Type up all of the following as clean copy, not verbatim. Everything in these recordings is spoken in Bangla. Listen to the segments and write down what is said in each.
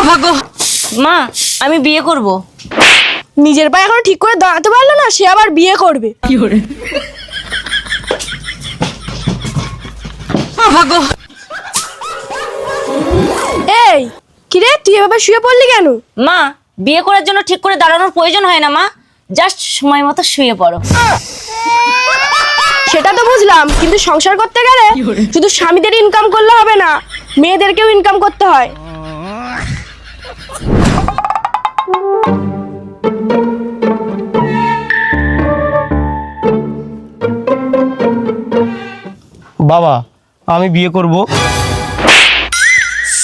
ভাগো মা, আমি বিয়ে করব। নিজের পায়ে এখনো ঠিক করে দাঁড়াতে পারলো না, সে আবার বিয়ে করবে। ভাগো। এই কিরে, তুই এভাবে শুয়ে পড়লি কেন? মা, বিয়ে করার জন্য ঠিক করে দাঁড়ানোর প্রয়োজন হয় না মা, জাস্ট সময় মতো শুয়ে পড়ো। সেটা তো বুঝলাম, কিন্তু সংসার করতে গেলে শুধু স্বামীদের ইনকাম করলে হবে না, মেয়েদেরকেও ইনকাম করতে হয়। বাবা, আমি বিয়ে করব।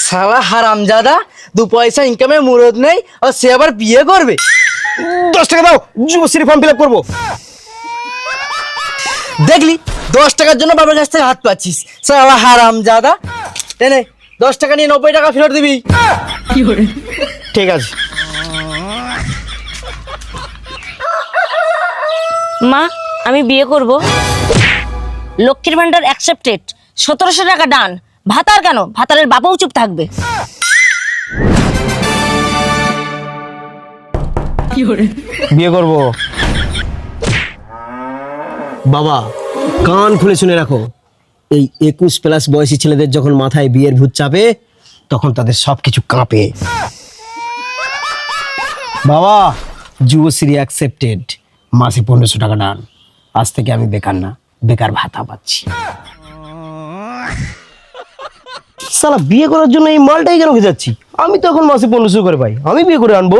সালা হারামজাদা, 2 পয়সা ইনকামের মুরদ নেই আর সে আবার বিয়ে করবে। 10 টাকা দাও, যুবশ্রী ফর্ম ফিল আপ করবো। দেখলি 10 টাকার জন্য বাবার কাছ থেকে হাত পাচ্ছিস। সালা হারামজাদা, নে 10 টাকা নিয়ে 90 টাকা ফেরত দিবি। ঠিক আছে। মা, আমি বিয়ে করব। লক্ষ্মীর ভান্ডার অ্যাকসেপ্টেড, 1700 টাকা ডান। ভাতার কেন? ভাতারের বাবাও চুপ থাকবে। বিয়ে করব। বাবা, কান খুলে শুনে রাখো, এই 21+ বয়সী ছেলেদের যখন মাথায় বিয়ের ভূত চাপে, তখন তাদের সবকিছু কাঁপে। বাবা, যুবশ্রী অ্যাকসেপ্টেড, মাসে 1500 টাকা ডান। আজ থেকে আমি বেকার না, বেকার ভাতা পাচ্ছি। সালা, বিয়ে করার জন্য এই মালটাই কেন যাচ্ছি? আমি তো এখন মাসে 1500 করে পাই, আমি বিয়ে করে আনবো।